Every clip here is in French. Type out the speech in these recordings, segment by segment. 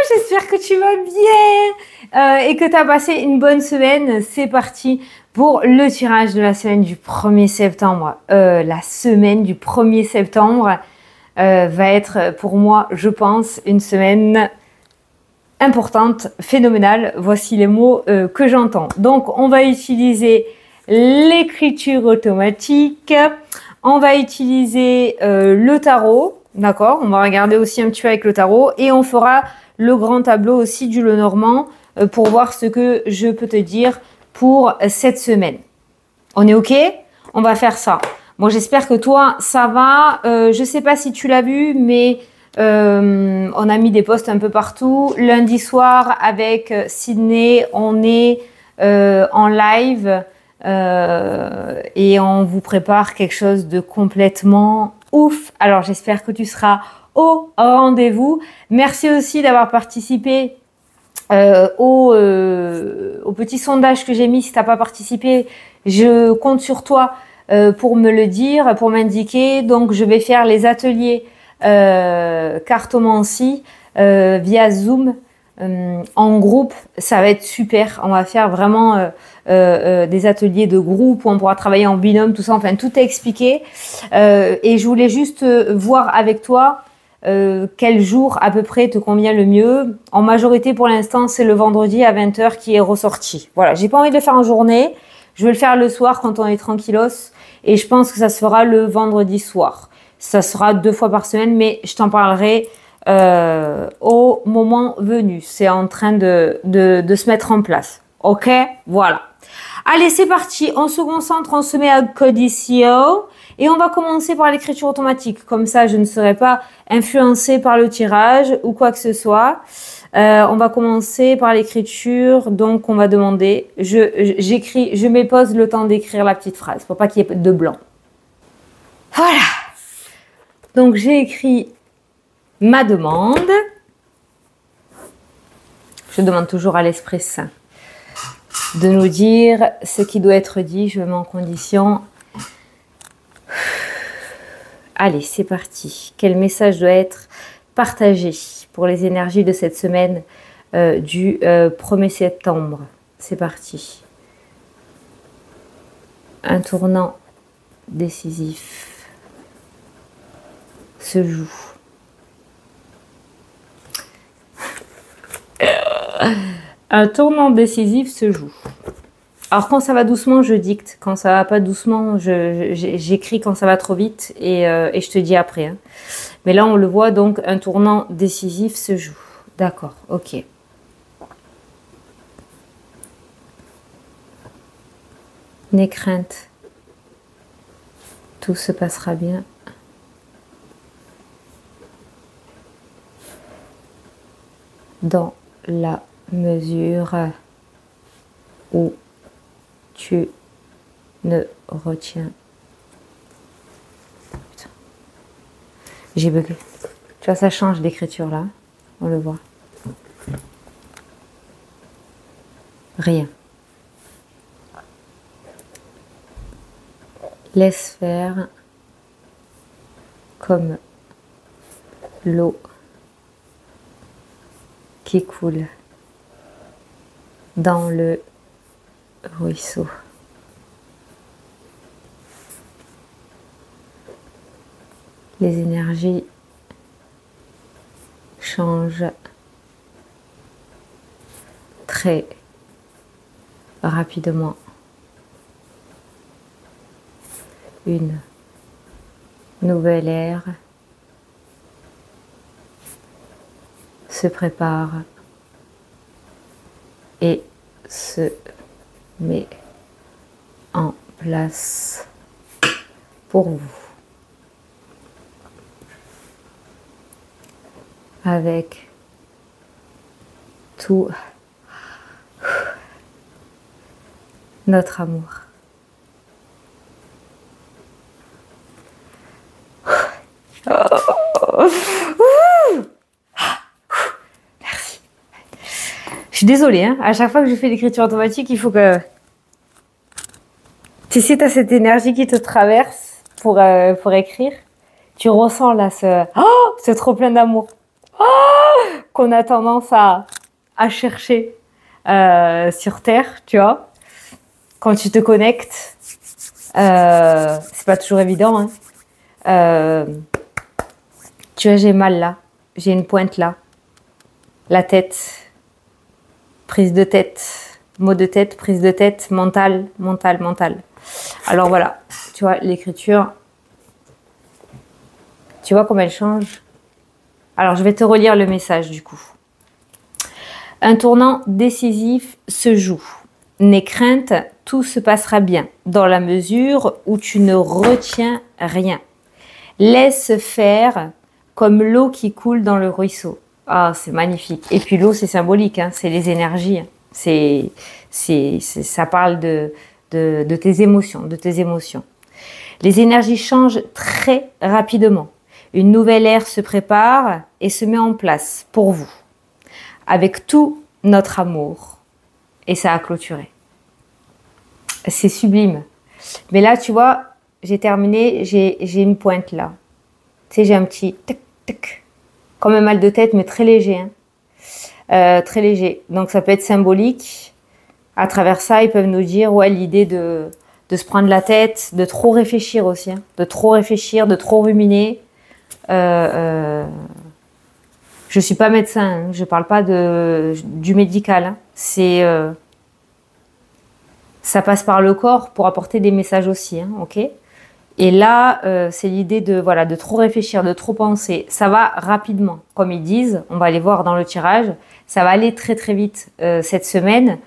J'espère que tu vas bien et que tu as passé une bonne semaine. C'est parti pour le tirage de la semaine du 1er septembre. La semaine du 1er septembre va être pour moi, je pense, une semaine importante, phénoménale. Voici les mots que j'entends. Donc, on va utiliser l'écriture automatique. On va utiliser le tarot. D'accord, on va regarder aussi un petit peu avec le tarot et on fera le grand tableau aussi du Lenormand pour voir ce que je peux te dire pour cette semaine. On est OK? On va faire ça. Bon, j'espère que toi, ça va. Je sais pas si tu l'as vu, mais on a mis des posts un peu partout. Lundi soir, avec Sydney, on est en live et on vous prépare quelque chose de complètement ouf. Alors, j'espère que tu seras au rendez-vous. Merci aussi d'avoir participé au petit sondage que j'ai mis. Si tu n'as pas participé, je compte sur toi pour me le dire, pour m'indiquer. Donc, je vais faire les ateliers cartomancie via Zoom en groupe. Ça va être super. On va faire vraiment des ateliers de groupe où on pourra travailler en binôme, tout ça. Enfin, tout est expliqué. Et je voulais juste voir avec toi quel jour à peu près te convient le mieux. En majorité, pour l'instant, c'est le vendredi à 20 h qui est ressorti. Voilà, j'ai pas envie de le faire en journée. Je vais le faire le soir quand on est tranquillos. Et je pense que ça se fera le vendredi soir. Ça sera 2 fois par semaine, mais je t'en parlerai au moment venu. C'est en train de se mettre en place. Ok, voilà. Allez, c'est parti. On se concentre, on se met à Codicio. Et on va commencer par l'écriture automatique. Comme ça, je ne serai pas influencée par le tirage ou quoi que ce soit. On va commencer par l'écriture. Donc, on va demander. J'écris, je m'épose le temps d'écrire la petite phrase pour pas qu'il y ait de blanc. Voilà. Donc, j'ai écrit ma demande. Je demande toujours à l'Esprit Saint de nous dire ce qui doit être dit. Je me mets en condition. Allez, c'est parti. Quel message doit être partagé pour les énergies de cette semaine du 1er septembre? C'est parti. Un tournant décisif se joue. Un tournant décisif se joue. Alors, quand ça va doucement, je dicte. Quand ça va pas doucement, j'écris quand ça va trop vite et je te dis après. Hein. Mais là, on le voit, donc, un tournant décisif se joue. D'accord, ok. N'aie crainte. Tout se passera bien. Dans la mesure où tu ne retiens. Putain. J'ai bugué. Tu vois, ça change d'écriture là. On le voit. Rien. Laisse faire comme l'eau qui coule dans le ruisseau. Les énergies changent très rapidement. Une nouvelle ère se prépare et se met en place pour vous. Avec tout notre amour. Merci. Je suis désolée, hein. À chaque fois que je fais l'écriture automatique, il faut que... Tu sais, tu as cette énergie qui te traverse pour écrire. Tu ressens là ce trop plein d'amour. qu'on a tendance à chercher sur Terre, tu vois. Quand tu te connectes, c'est pas toujours évident, hein. Tu vois, j'ai mal là, j'ai une pointe là, la tête, prise de tête, maux de tête, prise de tête, mental. Alors voilà, tu vois, l'écriture, tu vois comme elle change. Alors je vais te relire le message du coup. Un tournant décisif se joue. N'aie crainte, tout se passera bien, dans la mesure où tu ne retiens rien. Laisse faire comme l'eau qui coule dans le ruisseau. Ah, c'est magnifique. Et puis l'eau, c'est symbolique, hein, c'est les énergies. Ça parle de tes émotions, Les énergies changent très rapidement. Une nouvelle ère se prépare et se met en place pour vous, avec tout notre amour. Et ça a clôturé. C'est sublime. Mais là, tu vois, j'ai terminé, j'ai une pointe là. Tu sais, j'ai un petit tic, tic, comme un mal de tête, mais très léger. Hein. Très léger. Donc, ça peut être symbolique. À travers ça, ils peuvent nous dire, ouais, l'idée de se prendre la tête, de trop réfléchir aussi. Hein, de trop réfléchir, de trop ruminer. Je suis pas médecin, hein, je parle pas du médical. Hein. Ça passe par le corps pour apporter des messages aussi, hein, ok. Et là, c'est l'idée de trop réfléchir, de trop penser. Ça va rapidement, comme ils disent. On va aller voir dans le tirage. Ça va aller très très vite cette semaine.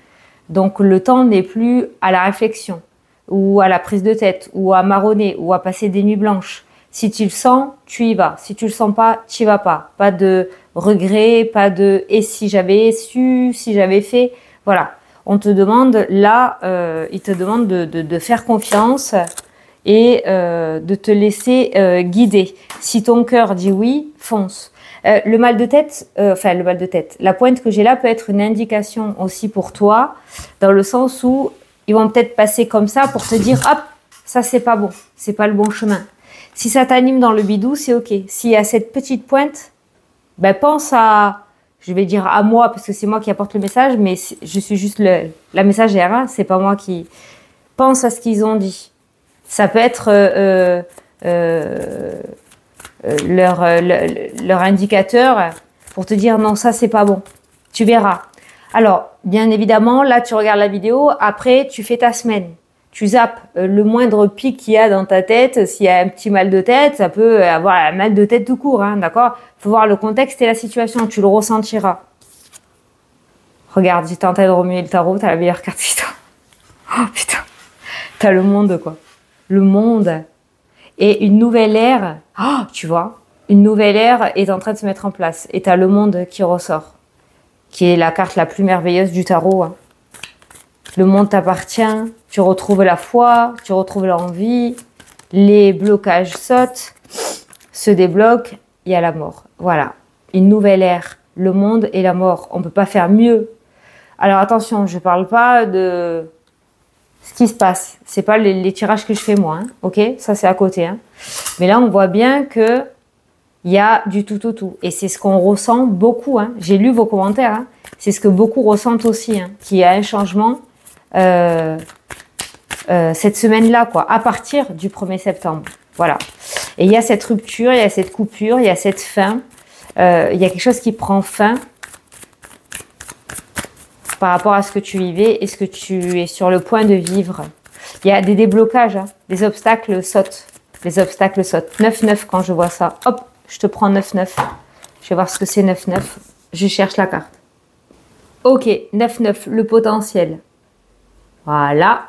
Donc le temps n'est plus à la réflexion ou à la prise de tête ou à marronner ou à passer des nuits blanches. Si tu le sens, tu y vas. Si tu le sens pas, tu y vas pas. Pas de regret, pas de et si j'avais su, si j'avais fait. Voilà. On te demande là, il te demande de faire confiance et de te laisser guider. Si ton cœur dit oui, fonce. Le mal de tête, la pointe que j'ai là peut être une indication aussi pour toi, dans le sens où ils vont peut-être passer comme ça pour te dire, hop, ça c'est pas bon, c'est pas le bon chemin. Si ça t'anime dans le bidou, c'est ok. S'il y a cette petite pointe, ben pense à, je vais dire à moi parce que c'est moi qui apporte le message, mais je suis juste la messagère, hein, c'est pas moi qui pense à ce qu'ils ont dit. Ça peut être leur indicateur pour te dire non, ça c'est pas bon. Tu verras. Alors, bien évidemment, là tu regardes la vidéo, après tu fais ta semaine. Tu zappes le moindre pic qu'il y a dans ta tête. S'il y a un petit mal de tête, ça peut avoir un mal de tête tout court, hein, d'accord? Il faut voir le contexte et la situation, tu le ressentiras. Regarde, j'étais en train de remuer le tarot, t'as la meilleure carte qui toi. Oh putain, t'as le monde quoi. Le monde. Et une nouvelle ère, oh, tu vois, une nouvelle ère est en train de se mettre en place. Et t'as le monde qui ressort, qui est la carte la plus merveilleuse du tarot, hein. Le monde t'appartient, tu retrouves la foi, tu retrouves l'envie, les blocages sautent, se débloquent, il y a la mort. Voilà, une nouvelle ère, le monde et la mort. On ne peut pas faire mieux. Alors attention, je ne parle pas de ce qui se passe. Ce n'est pas les tirages que je fais moi, hein, ok? Ça c'est à côté. Hein. Mais là, on voit bien que il y a du tout au tout. Et c'est ce qu'on ressent beaucoup. Hein. J'ai lu vos commentaires. Hein. C'est ce que beaucoup ressentent aussi, hein, qu'il y a un changement. Cette semaine-là, quoi, à partir du 1er septembre. Voilà. Et il y a cette rupture, il y a cette coupure, il y a cette fin. Il y a quelque chose qui prend fin par rapport à ce que tu vivais et ce que tu es sur le point de vivre. Il y a des déblocages, hein, des obstacles sautent. Les obstacles sautent. 9-9 quand je vois ça. Hop, je te prends 9-9. Je vais voir ce que c'est 9-9. Je cherche la carte. Ok, 9-9, le potentiel. Voilà.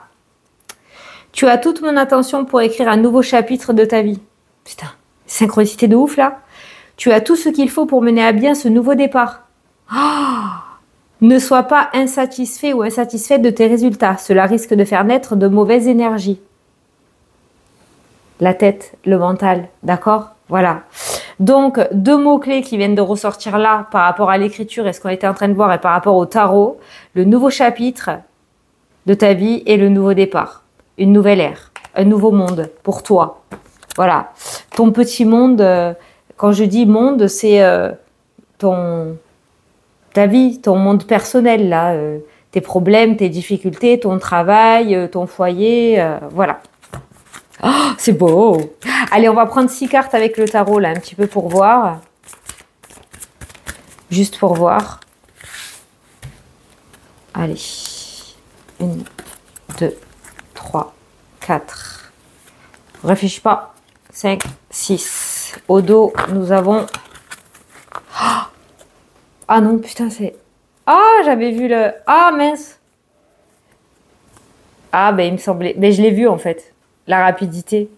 Tu as toute mon attention pour écrire un nouveau chapitre de ta vie. Putain, synchronicité de ouf là. Tu as tout ce qu'il faut pour mener à bien ce nouveau départ. Oh, ne sois pas insatisfait ou insatisfaite de tes résultats. Cela risque de faire naître de mauvaises énergies. La tête, le mental, d'accord? Voilà. Donc, deux mots-clés qui viennent de ressortir là par rapport à l'écriture et ce qu'on était en train de voir et par rapport au tarot. Le nouveau chapitre de ta vie et le nouveau départ. Une nouvelle ère, un nouveau monde pour toi. Voilà. Ton petit monde, quand je dis monde, c'est ton ta vie, ton monde personnel, là, tes problèmes, tes difficultés, ton travail, ton foyer, voilà. Oh, c'est beau. Allez, on va prendre 6 cartes avec le tarot, là, un petit peu pour voir. Juste pour voir. Allez. 1, 2, 3, 4. Réfléchis pas. 5, 6. Au dos, nous avons... Ah non, putain, c'est... Ah, j'avais vu le... Ah, mince. Ah, ben, il me semblait... Mais je l'ai vu, en fait. La rapidité.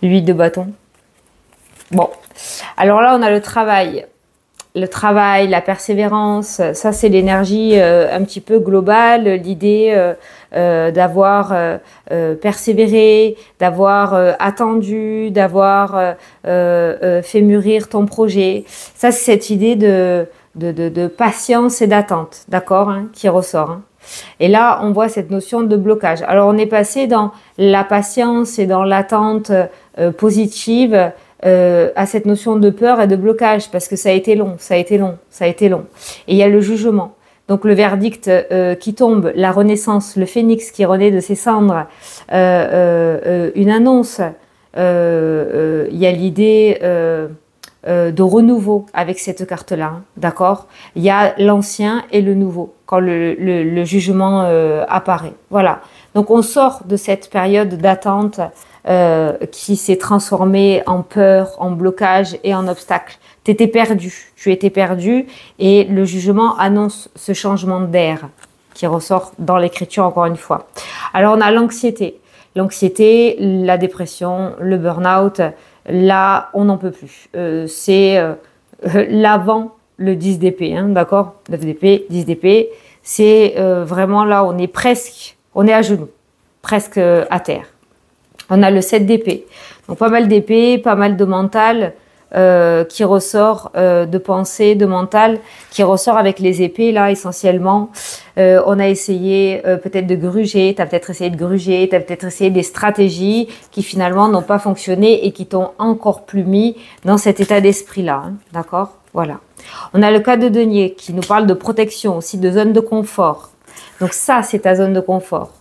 L'huile de bâton. Bon. Alors là, on a le travail. Le travail, la persévérance. Ça, c'est l'énergie un petit peu globale. L'idée d'avoir persévéré, d'avoir attendu, d'avoir fait mûrir ton projet. Ça, c'est cette idée de patience et d'attente, d'accord, hein, qui ressort. Hein. Et là, on voit cette notion de blocage. Alors, on est passé dans la patience et dans l'attente positive à cette notion de peur et de blocage parce que ça a été long, ça a été long, ça a été long. Et il y a le jugement. Donc, le verdict qui tombe, la renaissance, le phénix qui renaît de ses cendres, une annonce. Il y a l'idée... de renouveau avec cette carte-là, hein, d'accord? Il y a l'ancien et le nouveau quand le jugement apparaît. Voilà. Donc on sort de cette période d'attente qui s'est transformée en peur, en blocage et en obstacle. Tu étais perdu et le jugement annonce ce changement d'air qui ressort dans l'écriture encore une fois. Alors on a l'anxiété. L'anxiété, la dépression, le burn-out. Là, on n'en peut plus. C'est l'avant le 10 d'épée, hein, d'accord? 9 d'épée, 10 d'épée. C'est vraiment là, on est à genoux, presque à terre. On a le 7 d'épée. Donc pas mal d'épée, pas mal de mental qui ressort, de pensée, de mental, qui ressort avec les épées, là, essentiellement. On a essayé peut-être de gruger, tu as peut-être essayé de gruger, tu as peut-être essayé des stratégies qui finalement n'ont pas fonctionné et qui t'ont encore plus mis dans cet état d'esprit-là, hein, d'accord? Voilà. On a le cas de denier qui nous parle de protection, aussi de zone de confort. Donc ça, c'est ta zone de confort.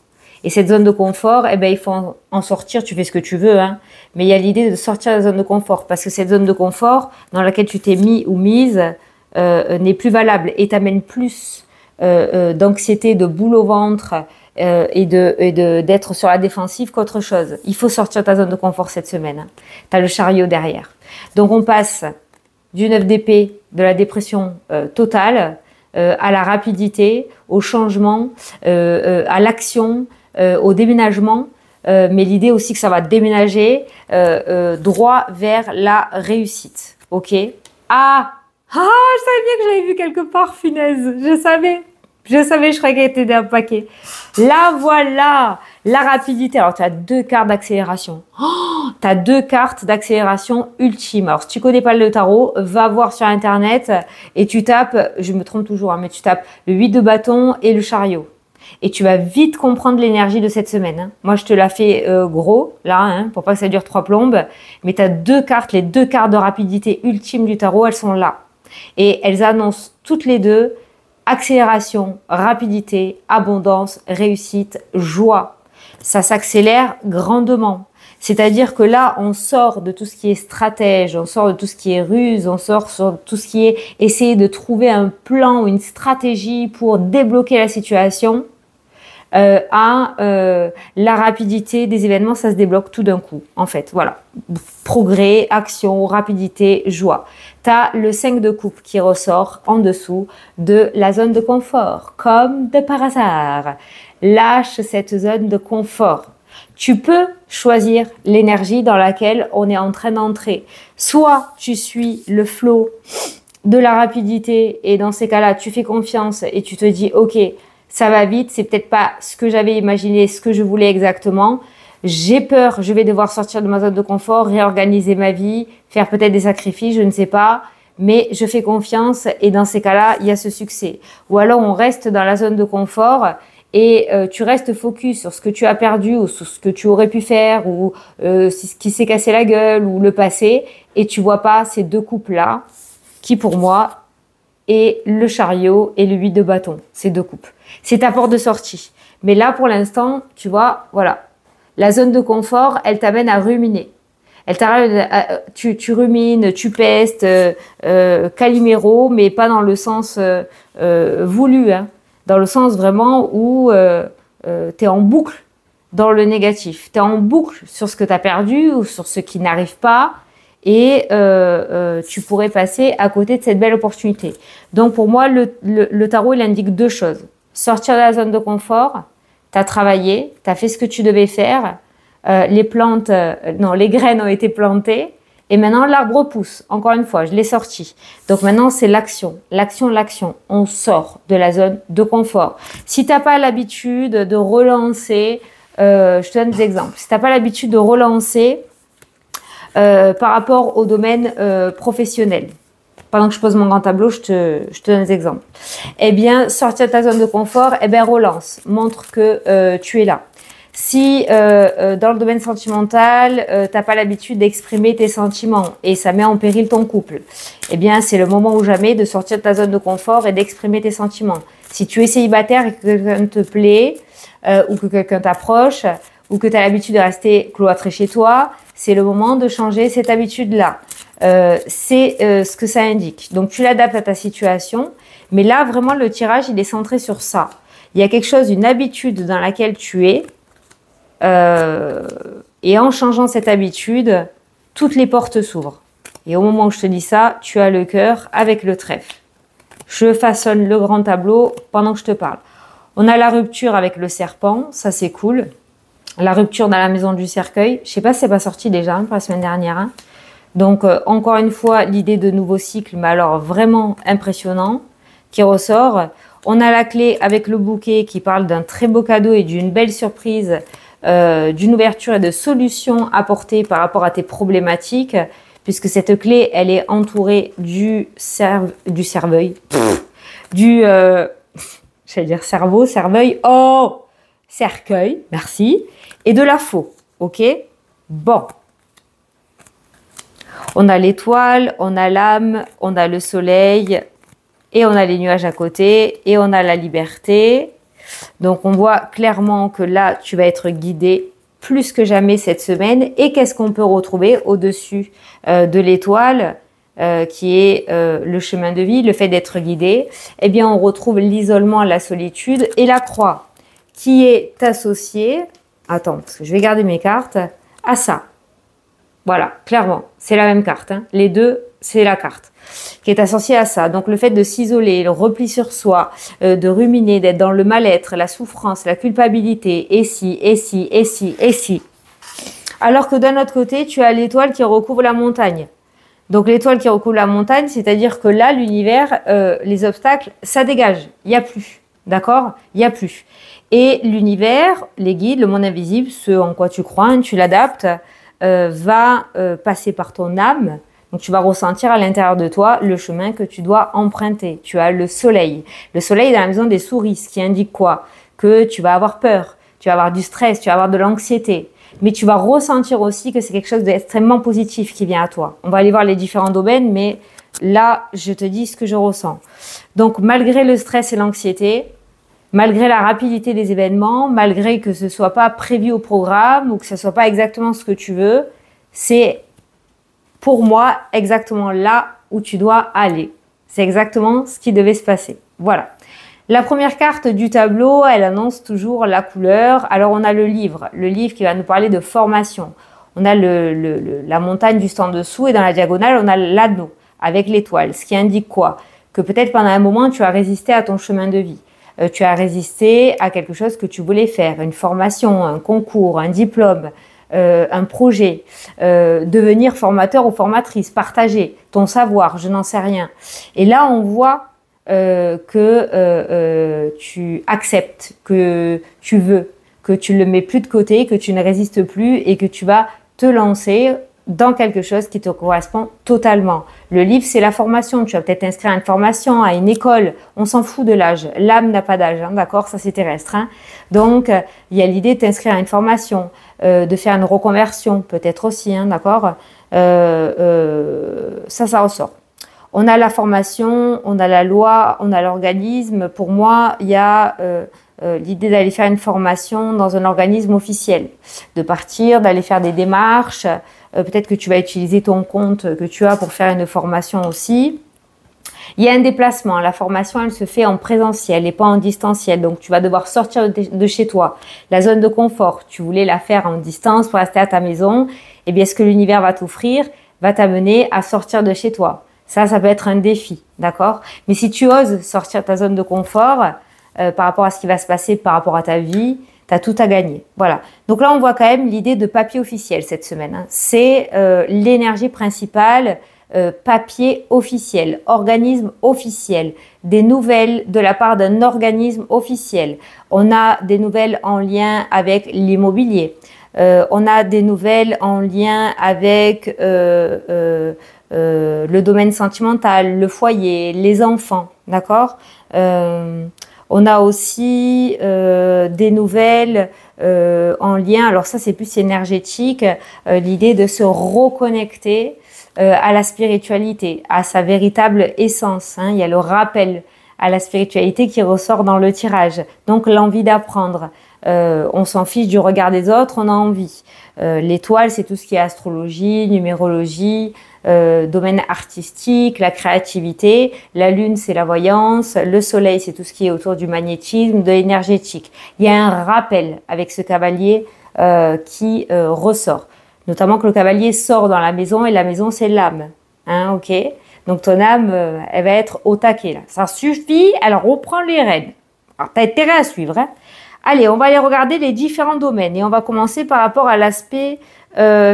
Et cette zone de confort, eh ben, il faut en sortir, tu fais ce que tu veux, hein. Mais il y a l'idée de sortir de la zone de confort, parce que cette zone de confort dans laquelle tu t'es mis ou mise n'est plus valable et t'amène plus d'anxiété, de boule au ventre et d'être sur la défensive qu'autre chose. Il faut sortir de ta zone de confort cette semaine. Hein. Tu as le chariot derrière. Donc on passe du 9 d'épée, de la dépression totale, à la rapidité, au changement, à l'action, au déménagement, mais l'idée aussi que ça va déménager droit vers la réussite. Ok? Ah, je savais bien que je l'avais vu quelque part, finesse. Je savais, je croyais qu'elle était dans un paquet. Là, voilà, la rapidité. Alors, tu as 2 cartes d'accélération. Tu as 2 cartes d'accélération ultime. Alors, si tu connais pas le tarot, va voir sur Internet et tu tapes, je me trompe toujours, hein, mais tu tapes le 8 de bâton et le chariot. Et tu vas vite comprendre l'énergie de cette semaine. Hein. Moi, je te la fais gros, là, hein, pour pas que ça dure 3 plombes. Mais tu as 2 cartes, les 2 cartes de rapidité ultime du tarot, elles sont là. Et elles annoncent toutes les deux accélération, rapidité, abondance, réussite, joie. Ça s'accélère grandement. C'est-à-dire que là, on sort de tout ce qui est stratège, on sort de tout ce qui est ruse, on sort sur tout ce qui est essayer de trouver un plan ou une stratégie pour débloquer la situation. La rapidité des événements, ça se débloque tout d'un coup, en fait. Voilà. Progrès, action, rapidité, joie. Tu as le 5 de coupe qui ressort en dessous de la zone de confort, comme de par hasard. Lâche cette zone de confort. Tu peux choisir l'énergie dans laquelle on est en train d'entrer. Soit tu suis le flow de la rapidité et dans ces cas-là, tu fais confiance et tu te dis « Ok, ça va vite, c'est peut-être pas ce que j'avais imaginé, ce que je voulais exactement. J'ai peur, je vais devoir sortir de ma zone de confort, réorganiser ma vie, faire peut-être des sacrifices, je ne sais pas. Mais je fais confiance et dans ces cas-là, il y a ce succès. » Ou alors on reste dans la zone de confort et tu restes focus sur ce que tu as perdu ou sur ce que tu aurais pu faire ou ce qui s'est cassé la gueule ou le passé et tu vois pas ces 2 coupes-là qui pour moi et le chariot et le 8 de bâton, ces deux coupes. C'est ta porte de sortie. Mais là, pour l'instant, tu vois, voilà. La zone de confort, elle t'amène à ruminer. Tu rumines, tu pestes, Calimero, mais pas dans le sens voulu, hein, dans le sens vraiment où tu es en boucle dans le négatif. Tu es en boucle sur ce que tu as perdu ou sur ce qui n'arrive pas et tu pourrais passer à côté de cette belle opportunité. Donc pour moi, le tarot, il indique deux choses. Sortir de la zone de confort, tu as travaillé, tu as fait ce que tu devais faire. Les graines ont été plantées et maintenant l'arbre pousse. Encore une fois, je l'ai sorti. Donc maintenant, c'est l'action. L'action. On sort de la zone de confort. Si tu n'as pas l'habitude de relancer, je te donne des exemples. Si tu n'as pas l'habitude de relancer par rapport au domaine professionnel, pendant que je pose mon grand tableau, je te donne des exemples. Eh bien, sortir de ta zone de confort, eh bien, relance. Montre que tu es là. Si dans le domaine sentimental, t'as pas l'habitude d'exprimer tes sentiments et ça met en péril ton couple, eh bien c'est le moment ou jamais de sortir de ta zone de confort et d'exprimer tes sentiments. Si tu es célibataire et que quelqu'un te plaît ou que quelqu'un t'approche ou que tu as l'habitude de rester cloîtré chez toi, c'est le moment de changer cette habitude-là. C'est ce que ça indique. Donc tu l'adaptes à ta situation, mais là vraiment le tirage il est centré sur ça. Il y a quelque chose, une habitude dans laquelle tu es. Et en changeant cette habitude, toutes les portes s'ouvrent. Et au moment où je te dis ça, tu as le cœur avec le trèfle. Je façonne le grand tableau pendant que je te parle. On a la rupture avec le serpent, ça c'est cool. La rupture dans la maison du cercueil, je sais pas si c'est pas sorti déjà pour la semaine dernière. Hein. Donc encore une fois, l'idée de nouveau cycle, mais alors vraiment impressionnant, qui ressort. On a la clé avec le bouquet qui parle d'un très beau cadeau et d'une belle surprise. D'une ouverture et de solutions apportées par rapport à tes problématiques, puisque cette clé, elle est entourée du cerveuil, j'allais dire cerveuil, oh, cercueil, merci, et de la faux, ok? Bon. On a l'étoile, on a l'âme, on a le soleil, et on a les nuages à côté, et on a la liberté. Donc, on voit clairement que là, tu vas être guidé plus que jamais cette semaine. Et qu'est-ce qu'on peut retrouver au-dessus de l'étoile qui est le chemin de vie, le fait d'être guidé? Eh bien, on retrouve l'isolement, la solitude et la croix qui est associée, attends, parce que je vais garder mes cartes, à ça. Voilà, clairement, c'est la même carte. Hein. Les deux, c'est la carte qui est associée à ça. Donc, le fait de s'isoler, le repli sur soi, de ruminer, d'être dans le mal-être, la souffrance, la culpabilité, et si. Alors que d'un autre côté, tu as l'étoile qui recouvre la montagne. Donc, l'étoile qui recouvre la montagne, c'est-à-dire que là, l'univers, les obstacles, ça dégage. Il n'y a plus. D'accord? Il n'y a plus. Et l'univers, les guides, le monde invisible, ce en quoi tu crois, hein, tu l'adaptes, va passer par ton âme. Donc, tu vas ressentir à l'intérieur de toi le chemin que tu dois emprunter. Tu as le soleil. Le soleil est dans la maison des souris, ce qui indique quoi? Que tu vas avoir peur, tu vas avoir du stress, tu vas avoir de l'anxiété. Mais tu vas ressentir aussi que c'est quelque chose d'extrêmement positif qui vient à toi. On va aller voir les différents domaines, mais là, je te dis ce que je ressens. Donc, malgré le stress et l'anxiété, malgré la rapidité des événements, malgré que ce ne soit pas prévu au programme ou que ce ne soit pas exactement ce que tu veux, c'est pour moi exactement là où tu dois aller. C'est exactement ce qui devait se passer. Voilà. La première carte du tableau, elle annonce toujours la couleur. Alors, on a le livre qui va nous parler de formation. On a la montagne juste en dessous et dans la diagonale, on a l'anneau avec l'étoile. Ce qui indique quoi? Que peut-être pendant un moment, tu as résisté à ton chemin de vie. Tu as résisté à quelque chose que tu voulais faire, une formation, un concours, un diplôme, un projet, devenir formateur ou formatrice, partager ton savoir, je n'en sais rien. Et là, on voit que tu acceptes, que tu veux, que tu ne le mets plus de côté, que tu ne résistes plus et que tu vas te lancer dans quelque chose qui te correspond totalement. Le livre, c'est la formation. Tu vas peut-être t'inscrire à une formation, à une école. On s'en fout de l'âge. L'âme n'a pas d'âge, hein, d'accord? Ça, c'est terrestre. Hein. Donc, il y a l'idée de t'inscrire à une formation, de faire une reconversion, peut-être aussi, hein, d'accord? Ça ressort. On a la formation, on a la loi, on a l'organisme. Pour moi, il y a l'idée d'aller faire une formation dans un organisme officiel, de partir, d'aller faire des démarches. Peut-être que tu vas utiliser ton compte que tu as pour faire une formation aussi. Il y a un déplacement. La formation, elle se fait en présentiel et pas en distanciel. Donc, tu vas devoir sortir de chez toi. La zone de confort, tu voulais la faire en distance pour rester à ta maison. Eh bien, ce que l'univers va t'offrir va t'amener à sortir de chez toi. Ça peut être un défi, d'accord? Mais si tu oses sortir de ta zone de confort par rapport à ce qui va se passer, par rapport à ta vie, tu as tout à gagner. Voilà. Donc là, on voit quand même l'idée de papier officiel cette semaine. Hein. C'est l'énergie principale, papier officiel, organisme officiel, des nouvelles de la part d'un organisme officiel. On a des nouvelles en lien avec l'immobilier. On a des nouvelles en lien avec le domaine sentimental, le foyer, les enfants, d'accord? On a aussi des nouvelles en lien, alors ça c'est plus énergétique, l'idée de se reconnecter à la spiritualité, à sa véritable essence. Hein. Il y a le rappel à la spiritualité qui ressort dans le tirage. Donc l'envie d'apprendre. On s'en fiche du regard des autres, on a envie. L'étoile, c'est tout ce qui est astrologie, numérologie, domaine artistique, la créativité. La lune, c'est la voyance. Le soleil, c'est tout ce qui est autour du magnétisme, de l'énergétique. Il y a un rappel avec ce cavalier qui ressort. Notamment que le cavalier sort dans la maison et la maison, c'est l'âme. Hein, ok? Donc ton âme, elle va être au taquet là. Ça suffit, elle reprend les rênes. Alors, tu as intérêt à suivre. Hein? Allez, on va aller regarder les différents domaines et on va commencer par rapport à l'aspect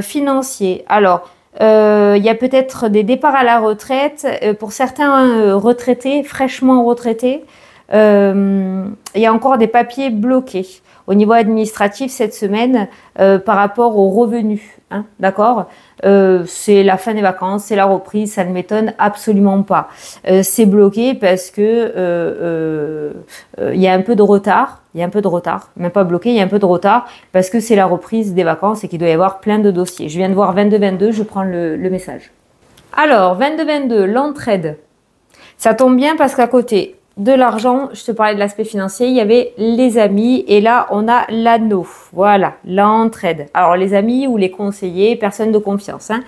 financier. Alors, il y a peut-être des départs à la retraite. Pour certains retraités, fraîchement retraités, il y a encore des papiers bloqués au niveau administratif cette semaine par rapport aux revenus. Hein, d'accord? C'est la fin des vacances, c'est la reprise, ça ne m'étonne absolument pas. C'est bloqué parce que il y a un peu de retard. Il y a un peu de retard, même pas bloqué, il y a un peu de retard parce que c'est la reprise des vacances et qu'il doit y avoir plein de dossiers. Je viens de voir 22-22, je prends le message. Alors, 22-22, l'entraide. Ça tombe bien parce qu'à côté de l'argent, je te parlais de l'aspect financier, il y avait les amis et là, on a l'anneau. Voilà, l'entraide. Alors, les amis ou les conseillers, personnes de confiance. Hein.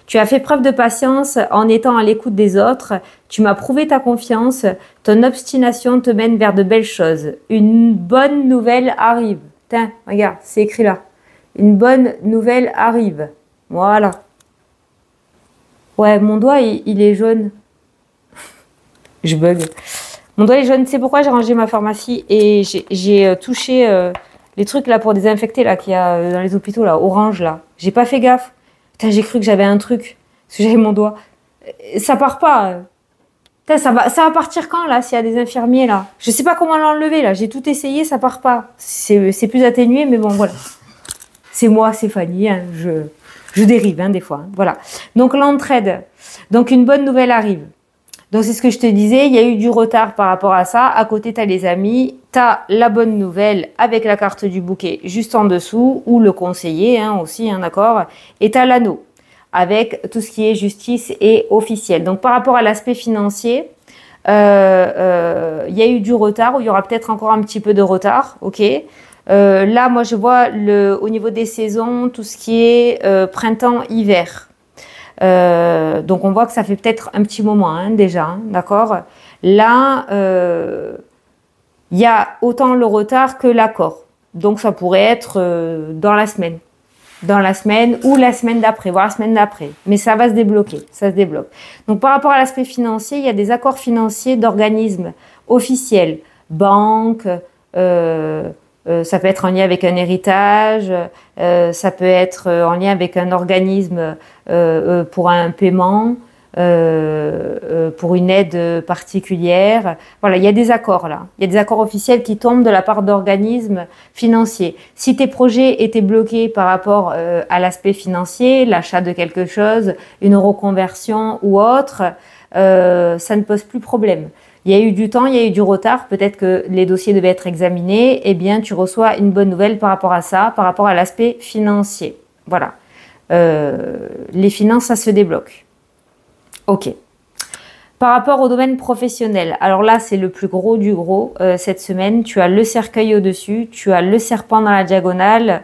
Tu as fait preuve de patience en étant à l'écoute des autres. Tu m'as prouvé ta confiance. Ton obstination te mène vers de belles choses. Une bonne nouvelle arrive. Tiens, regarde, c'est écrit là. Une bonne nouvelle arrive. Voilà. Ouais, mon doigt, il est jaune. Je bug. Mon doigt est jaune. C'est pourquoi j'ai rangé ma pharmacie et j'ai touché les trucs là pour désinfecter là qu'il y a dans les hôpitaux là, orange là. J'ai pas fait gaffe. Putain, j'ai cru que j'avais un truc parce que j'avais mon doigt. Ça part pas. Putain, ça va partir quand là s'il y a des infirmiers là. Je sais pas comment l'enlever là. J'ai tout essayé, ça part pas. C'est plus atténué, mais bon voilà. C'est moi, c'est Fanny. Hein, je dérive hein, des fois. Hein, voilà. Donc l'entraide. Donc une bonne nouvelle arrive. Donc, c'est ce que je te disais, il y a eu du retard par rapport à ça. À côté, tu as les amis, tu as la bonne nouvelle avec la carte du bouquet juste en dessous, ou le conseiller hein, aussi, hein, d'accord. Et tu as l'anneau avec tout ce qui est justice et officiel. Donc, par rapport à l'aspect financier, il y a eu du retard, ou il y aura peut-être encore un petit peu de retard, ok. Là, moi, je vois au niveau des saisons, tout ce qui est printemps-hiver. Donc on voit que ça fait peut-être un petit moment hein, déjà, hein, d'accord. Là, il y a autant le retard que l'accord. Donc ça pourrait être dans la semaine ou la semaine d'après, voire la semaine d'après. Mais ça va se débloquer, ça se débloque. Donc par rapport à l'aspect financier, il y a des accords financiers d'organismes officiels, banques. Ça peut être en lien avec un héritage, ça peut être en lien avec un organisme pour un paiement, pour une aide particulière. Voilà, il y a des accords là. Il y a des accords officiels qui tombent de la part d'organismes financiers. Si tes projets étaient bloqués par rapport à l'aspect financier, l'achat de quelque chose, une reconversion ou autre, ça ne pose plus problème. Il y a eu du temps, il y a eu du retard, peut-être que les dossiers devaient être examinés, eh bien tu reçois une bonne nouvelle par rapport à ça, par rapport à l'aspect financier. Voilà. Les finances, ça se débloque. Ok. Par rapport au domaine professionnel, alors là, c'est le plus gros du gros cette semaine. Tu as le cercueil au-dessus, tu as le serpent dans la diagonale,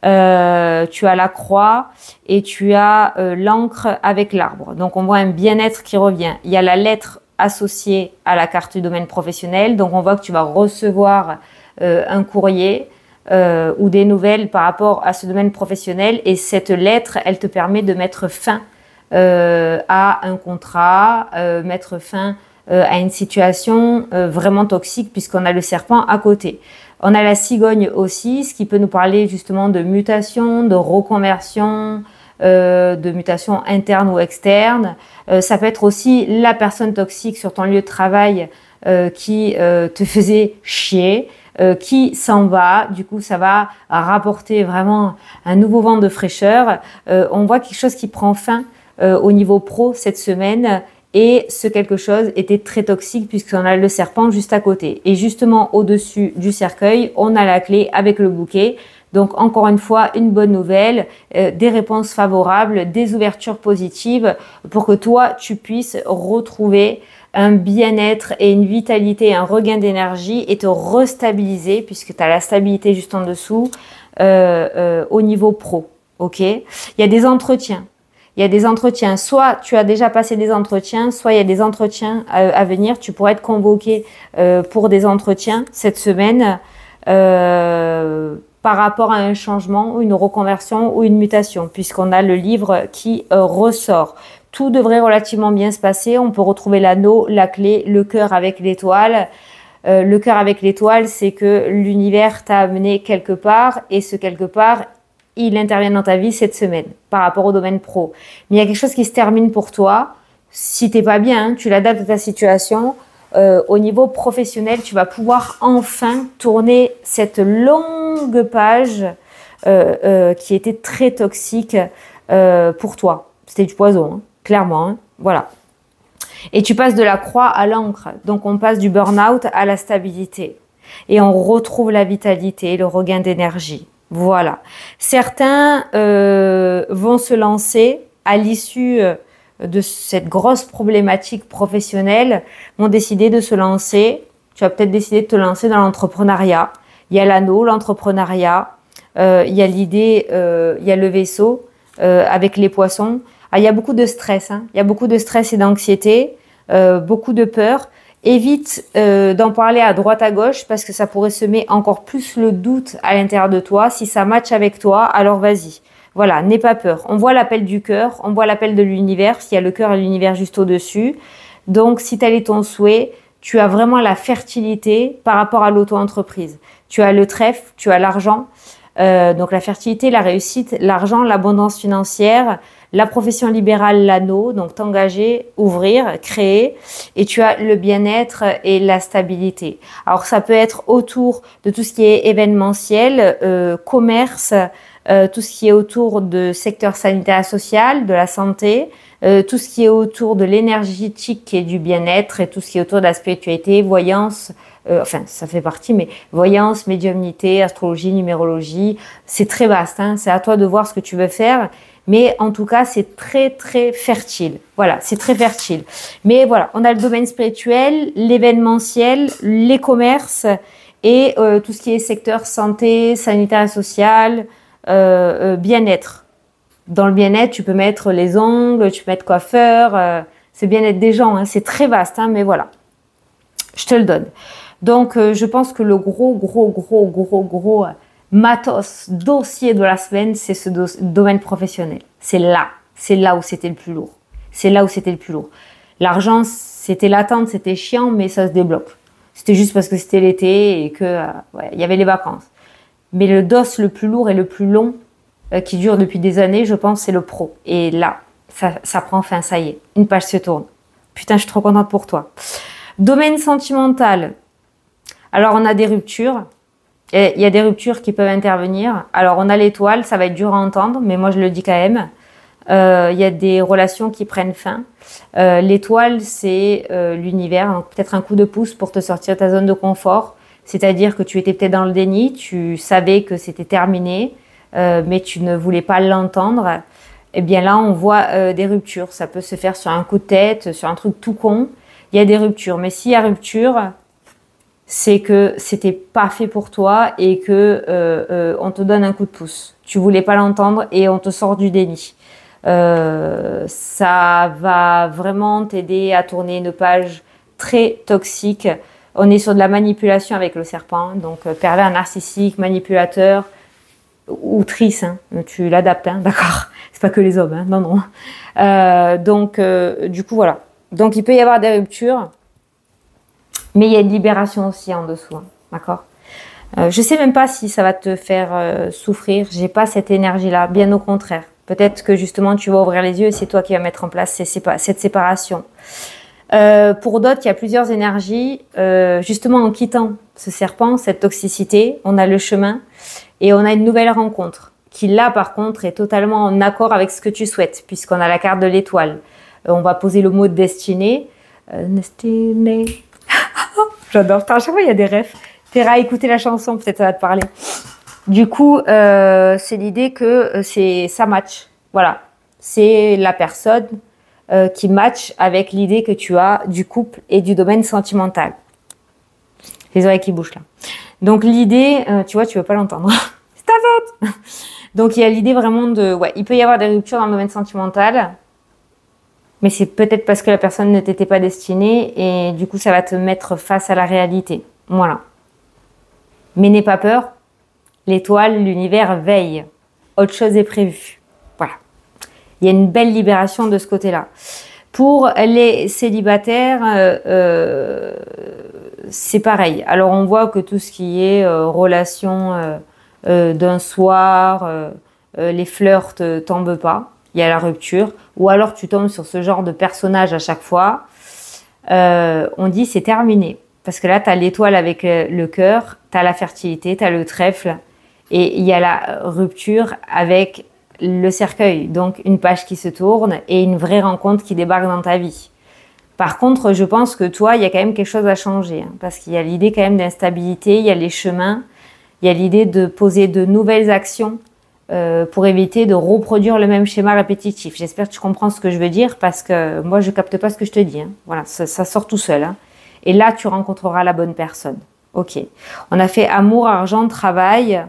tu as la croix et tu as l'encre avec l'arbre. Donc, on voit un bien-être qui revient. Il y a la lettre associée à la carte du domaine professionnel. Donc, on voit que tu vas recevoir un courrier ou des nouvelles par rapport à ce domaine professionnel. Et cette lettre, elle te permet de mettre fin à un contrat, mettre fin à une situation vraiment toxique puisqu'on a le serpent à côté. On a la cigogne aussi, ce qui peut nous parler justement de mutation, de reconversion, de mutation interne ou externe. Ça peut être aussi la personne toxique sur ton lieu de travail qui te faisait chier, qui s'en va. Du coup, ça va rapporter vraiment un nouveau vent de fraîcheur. On voit quelque chose qui prend fin au niveau pro cette semaine et ce quelque chose était très toxique puisqu'on a le serpent juste à côté. Et justement au-dessus du cercueil, on a la clé avec le bouquet. Donc encore une fois, une bonne nouvelle, des réponses favorables, des ouvertures positives pour que toi, tu puisses retrouver un bien-être et une vitalité, un regain d'énergie et te restabiliser puisque tu as la stabilité juste en dessous au niveau pro. Ok ? Il y a des entretiens. Il y a des entretiens, soit tu as déjà passé des entretiens, soit il y a des entretiens à venir. Tu pourrais être convoqué pour des entretiens cette semaine par rapport à un changement, ou une reconversion ou une mutation, puisqu'on a le livre qui ressort. Tout devrait relativement bien se passer. On peut retrouver l'anneau, la clé, le cœur avec l'étoile. Le cœur avec l'étoile, c'est que l'univers t'a amené quelque part et ce quelque part, il intervient dans ta vie cette semaine par rapport au domaine pro. Mais il y a quelque chose qui se termine pour toi. Si t'es pas bien, tu l'adaptes à ta situation. Au niveau professionnel, tu vas pouvoir enfin tourner cette longue page qui était très toxique pour toi. C'était du poison, hein, clairement. Hein, voilà. Et tu passes de la croix à l'encre. Donc, on passe du burn-out à la stabilité. Et on retrouve la vitalité, le regain d'énergie. Voilà. Certains vont se lancer à l'issue de cette grosse problématique professionnelle, vont décider de se lancer. Tu vas peut-être décider de te lancer dans l'entrepreneuriat. Il y a l'anneau, l'entrepreneuriat. Il y a l'idée, il y a le vaisseau avec les poissons. Ah, il y a beaucoup de stress. Hein. Il y a beaucoup de stress et d'anxiété, beaucoup de peur. Évite d'en parler à droite à gauche parce que ça pourrait semer encore plus le doute à l'intérieur de toi. Si ça matche avec toi, alors vas-y. Voilà, n'aie pas peur. On voit l'appel du cœur, on voit l'appel de l'univers. Il y a le cœur et l'univers juste au-dessus. Donc, si tel est ton souhait, tu as vraiment la fertilité par rapport à l'auto-entreprise. Tu as le trèfle, tu as l'argent. Donc, la fertilité, la réussite, l'argent, l'abondance financière, la profession libérale, l'anneau, donc t'engager, ouvrir, créer, et tu as le bien-être et la stabilité. Alors ça peut être autour de tout ce qui est événementiel, commerce, tout ce qui est autour de secteur sanitaire et social, de la santé, tout ce qui est autour de l'énergétique et du bien-être et tout ce qui est autour de la spiritualité, voyance, enfin ça fait partie, mais voyance, médiumnité, astrologie, numérologie, c'est très vaste, hein, c'est à toi de voir ce que tu veux faire. Mais en tout cas, c'est très, très fertile. Voilà, c'est très fertile. Mais voilà, on a le domaine spirituel, l'événementiel, les commerces et tout ce qui est secteur santé, sanitaire et social, bien-être. Dans le bien-être, tu peux mettre les ongles, tu peux mettre coiffeur, c'est bien-être des gens. Hein, c'est très vaste, hein, mais voilà. Je te le donne. Donc, je pense que le gros matos, dossier de la semaine, c'est ce domaine professionnel. C'est là où c'était le plus lourd. C'est là où c'était le plus lourd. L'argent, c'était l'attente, c'était chiant, mais ça se débloque. C'était juste parce que c'était l'été et que y avait les vacances. Mais le dos le plus lourd et le plus long, qui dure depuis des années, je pense, c'est le pro. Et là, ça prend fin, ça y est. Une page se tourne. Putain, je suis trop contente pour toi. Domaine sentimental. Alors, on a des ruptures. Il y a des ruptures qui peuvent intervenir. Alors, on a l'étoile, ça va être dur à entendre, mais moi, je le dis quand même. Il y a des relations qui prennent fin. L'étoile, c'est l'univers, donc peut-être un coup de pouce pour te sortir de ta zone de confort. C'est-à-dire que tu étais peut-être dans le déni, tu savais que c'était terminé, mais tu ne voulais pas l'entendre. eh bien là, on voit des ruptures. Ça peut se faire sur un coup de tête, sur un truc tout con. Il y a des ruptures. Mais s'il y a rupture, c'est que c'était pas fait pour toi et que on te donne un coup de pouce. Tu voulais pas l'entendre et on te sort du déni. Ça va vraiment t'aider à tourner une page très toxique. On est sur de la manipulation avec le serpent, donc pervers narcissique, manipulateur ou triste, hein. Tu l'adaptes, hein, d'accord? C'est pas que les hommes, hein. Non, non. Du coup, voilà. Donc, il peut y avoir des ruptures, mais il y a une libération aussi en dessous, hein, d'accord? Je sais même pas si ça va te faire souffrir. J'ai pas cette énergie-là, bien au contraire. Peut-être que justement, tu vas ouvrir les yeux et c'est toi qui vas mettre en place cette séparation. Pour d'autres, il y a plusieurs énergies. Justement, en quittant ce serpent, cette toxicité, on a le chemin et on a une nouvelle rencontre qui, là, par contre, est totalement en accord avec ce que tu souhaites, puisqu'on a la carte de l'étoile. On va poser le mot destinée. Destinée. J'adore. À chaque fois, il y a des rêves. T'iras écouter la chanson, peut-être ça va te parler. Du coup, c'est l'idée que ça match. Voilà. C'est la personne qui match avec l'idée que tu as du couple et du domaine sentimental. Les oreilles qui bougent là. Donc l'idée, tu vois, tu veux pas l'entendre. C'est ta faute. Donc il y a l'idée vraiment de, ouais, il peut y avoir des ruptures dans le domaine sentimental, mais c'est peut-être parce que la personne ne t'était pas destinée et du coup ça va te mettre face à la réalité. Voilà. Mais n'aie pas peur. L'étoile, l'univers veille. Autre chose est prévue. Voilà. Il y a une belle libération de ce côté-là. Pour les célibataires, c'est pareil. Alors, on voit que tout ce qui est relation d'un soir, les flirts tombent pas. Il y a la rupture. Ou alors, tu tombes sur ce genre de personnage à chaque fois. On dit c'est terminé. Parce que là, tu as l'étoile avec le cœur, tu as la fertilité, tu as le trèfle. Et il y a la rupture avec le cercueil, donc une page qui se tourne et une vraie rencontre qui débarque dans ta vie. Par contre, je pense que toi, il y a quand même quelque chose à changer, hein, parce qu'il y a l'idée quand même d'instabilité, il y a les chemins, il y a l'idée de poser de nouvelles actions pour éviter de reproduire le même schéma répétitif. J'espère que tu comprends ce que je veux dire, parce que moi, je capte pas ce que je te dis. Hein. Voilà, ça sort tout seul. Hein. Et là, tu rencontreras la bonne personne. Ok. On a fait amour, argent, travail.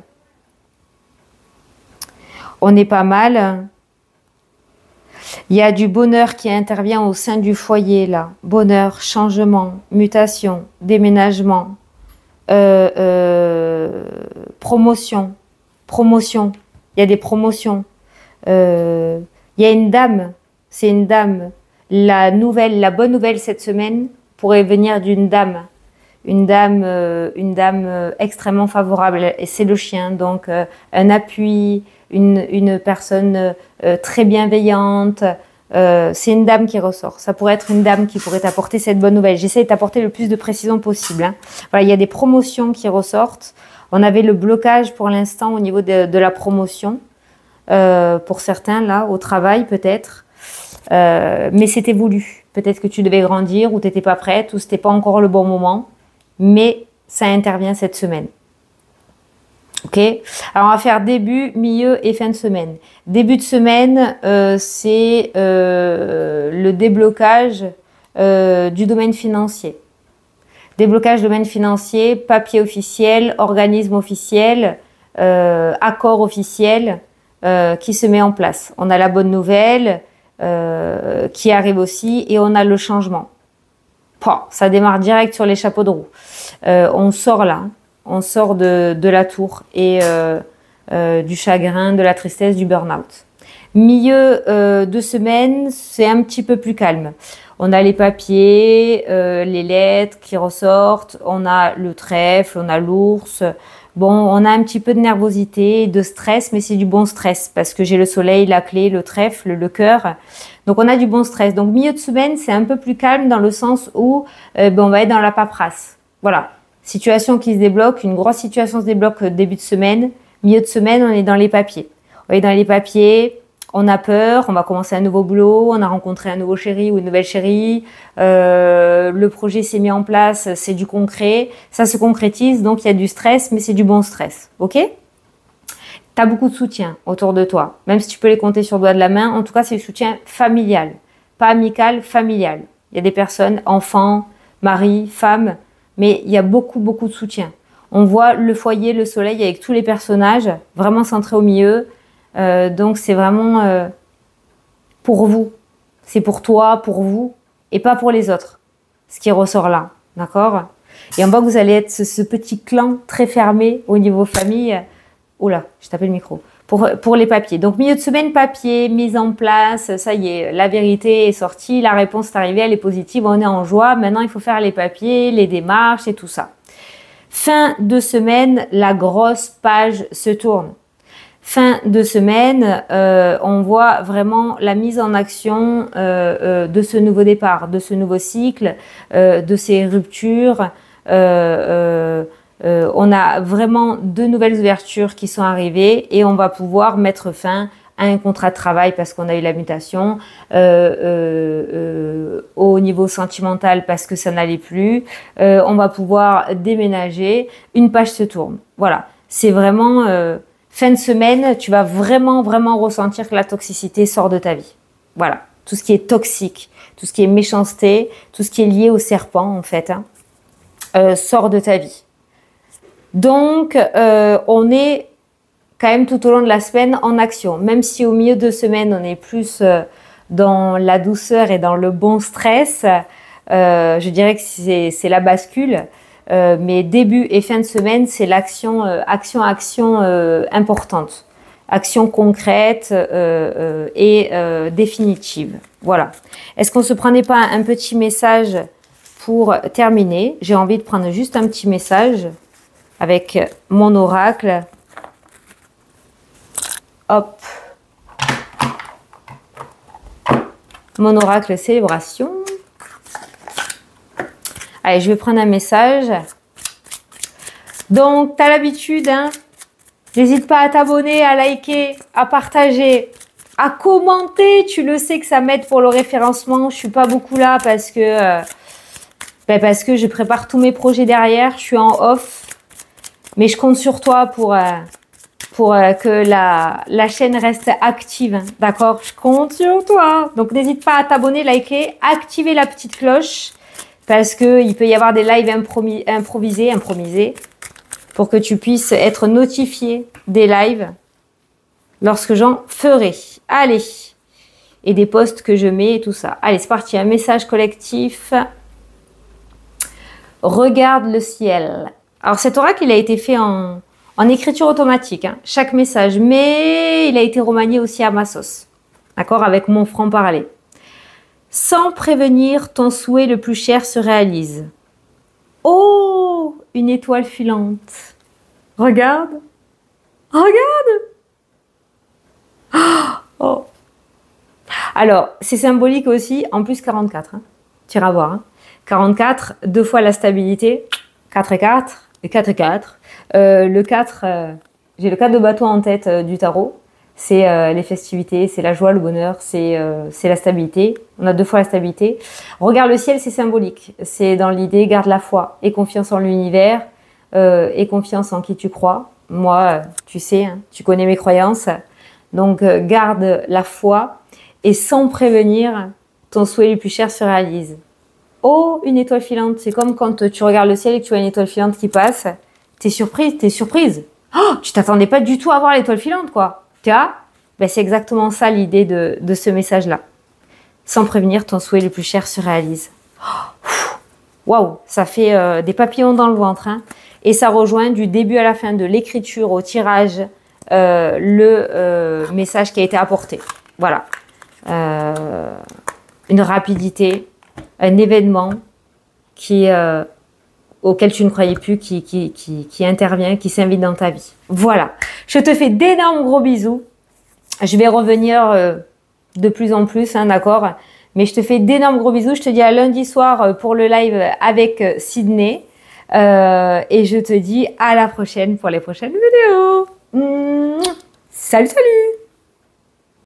On est pas mal. Il y a du bonheur qui intervient au sein du foyer, là. Bonheur, changement, mutation, déménagement, promotion. Promotion. Il y a des promotions. Il y a une dame. C'est une dame. La bonne nouvelle cette semaine pourrait venir d'une dame. Une dame extrêmement favorable. Et c'est le chien. Donc, un appui, une personne très bienveillante. C'est une dame qui ressort. Ça pourrait être une dame qui pourrait t'apporter cette bonne nouvelle. J'essaie de t'apporter le plus de précision possible. Hein. Voilà, il y a des promotions qui ressortent. On avait le blocage pour l'instant au niveau de la promotion. Pour certains, là, au travail peut-être. Mais c'était voulu. Peut-être que tu devais grandir ou tu n'étais pas prête ou ce n'était pas encore le bon moment. Mais ça intervient cette semaine. Ok, alors on va faire début, milieu et fin de semaine. Début de semaine, c'est le déblocage du domaine financier. Déblocage domaine financier, papier officiel, organisme officiel, accord officiel qui se met en place. On a la bonne nouvelle qui arrive aussi et on a le changement. Ça démarre direct sur les chapeaux de roue. On sort là. On sort de la tour et du chagrin, de la tristesse, du burn-out. Milieu de semaine, c'est un petit peu plus calme. On a les papiers, les lettres qui ressortent, on a le trèfle, on a l'ours. Bon, on a un petit peu de nervosité, de stress, mais c'est du bon stress parce que j'ai le soleil, la clé, le trèfle, le cœur. Donc, on a du bon stress. Donc, milieu de semaine, c'est un peu plus calme dans le sens où on va être dans la paperasse. Voilà. Situation qui se débloque, une grosse situation se débloque début de semaine. Milieu de semaine, on est dans les papiers. On est dans les papiers, on a peur, on va commencer un nouveau boulot, on a rencontré un nouveau chéri ou une nouvelle chérie. Le projet s'est mis en place, c'est du concret. Ça se concrétise, donc il y a du stress, mais c'est du bon stress. Ok ? Tu as beaucoup de soutien autour de toi. Même si tu peux les compter sur le doigt de la main, en tout cas, c'est du soutien familial. Pas amical, familial. Il y a des personnes, enfants, mari, femmes, mais il y a beaucoup, beaucoup de soutien. On voit le foyer, le soleil avec tous les personnages, vraiment centrés au milieu. Donc, c'est vraiment pour vous. C'est pour toi, pour vous, et pas pour les autres. Ce qui ressort là, d'accord? Et on voit que vous allez être ce petit clan très fermé au niveau famille. Oh là, j'ai tapé le micro. Pour les papiers. Donc, milieu de semaine, papier, mise en place. Ça y est, la vérité est sortie. La réponse est arrivée, elle est positive. On est en joie. Maintenant, il faut faire les papiers, les démarches et tout ça. Fin de semaine, la grosse page se tourne. Fin de semaine, on voit vraiment la mise en action de ce nouveau départ, de ce nouveau cycle, de ces ruptures. On a vraiment de nouvelles ouvertures qui sont arrivées et on va pouvoir mettre fin à un contrat de travail parce qu'on a eu la mutation, au niveau sentimental parce que ça n'allait plus. On va pouvoir déménager, une page se tourne. Voilà, c'est vraiment fin de semaine, tu vas vraiment, vraiment ressentir que la toxicité sort de ta vie. Voilà, tout ce qui est toxique, tout ce qui est méchanceté, tout ce qui est lié au serpent en fait, sort de ta vie. Donc, on est quand même tout au long de la semaine en action. Même si au milieu de semaine, on est plus dans la douceur et dans le bon stress, je dirais que c'est la bascule. Mais début et fin de semaine, c'est l'action, action importante. Action concrète et définitive. Voilà. Est-ce qu'on ne se prenait pas un petit message pour terminer? J'ai envie de prendre juste un petit message avec mon oracle. Hop. Mon oracle célébration. Allez, je vais prendre un message. Donc, tu as l'habitude, hein? N'hésite pas à t'abonner, à liker, à partager, à commenter. Tu le sais que ça m'aide pour le référencement. Je suis pas beaucoup là parce que je prépare tous mes projets derrière. Je suis en off. Mais je compte sur toi pour que la chaîne reste active. Hein, d'accord? Je compte sur toi. Donc, n'hésite pas à t'abonner, liker, activer la petite cloche. Parce qu'il peut y avoir des lives improvisés, pour que tu puisses être notifié des lives lorsque j'en ferai. Allez, et des posts que je mets et tout ça. Allez, c'est parti, un message collectif. Regarde le ciel. Alors cet oracle, il a été fait en écriture automatique, hein, chaque message, mais il a été remanié aussi à ma sauce, d'accord, avec mon franc-parler. Sans prévenir, ton souhait le plus cher se réalise. Oh, une étoile filante. Regarde. Regarde. Oh. Alors, c'est symbolique aussi, en plus 44. Hein. Tu iras voir. Hein. 44, 2 fois la stabilité. 4 et 4. Et 4 et 4. Le 4, j'ai le 4 de bateau en tête du tarot. C'est les festivités, c'est la joie, le bonheur, c'est la stabilité. On a 2 fois la stabilité. Regarde le ciel, c'est symbolique. C'est dans l'idée, garde la foi et confiance en l'univers et confiance en qui tu crois. Moi, tu sais, hein, tu connais mes croyances. Donc, garde la foi et sans prévenir, ton souhait le plus cher se réalise. Oh, une étoile filante. C'est comme quand tu regardes le ciel et que tu vois une étoile filante qui passe. T'es surprise, t'es surprise. Oh, tu t'attendais pas du tout à voir l'étoile filante, quoi. Tu vois, ben c'est exactement ça l'idée de ce message-là. Sans prévenir, ton souhait le plus cher se réalise. Waouh, ça fait des papillons dans le ventre. Hein. Et ça rejoint du début à la fin de l'écriture au tirage le message qui a été apporté. Voilà. Une rapidité, un événement auquel tu ne croyais plus, qui intervient, qui s'invite dans ta vie. Voilà. Je te fais d'énormes gros bisous. Je vais revenir de plus en plus, hein, d'accord? Mais je te fais d'énormes gros bisous. Je te dis à lundi soir pour le live avec Sydney. Et je te dis à la prochaine pour les prochaines vidéos. Salut, salut!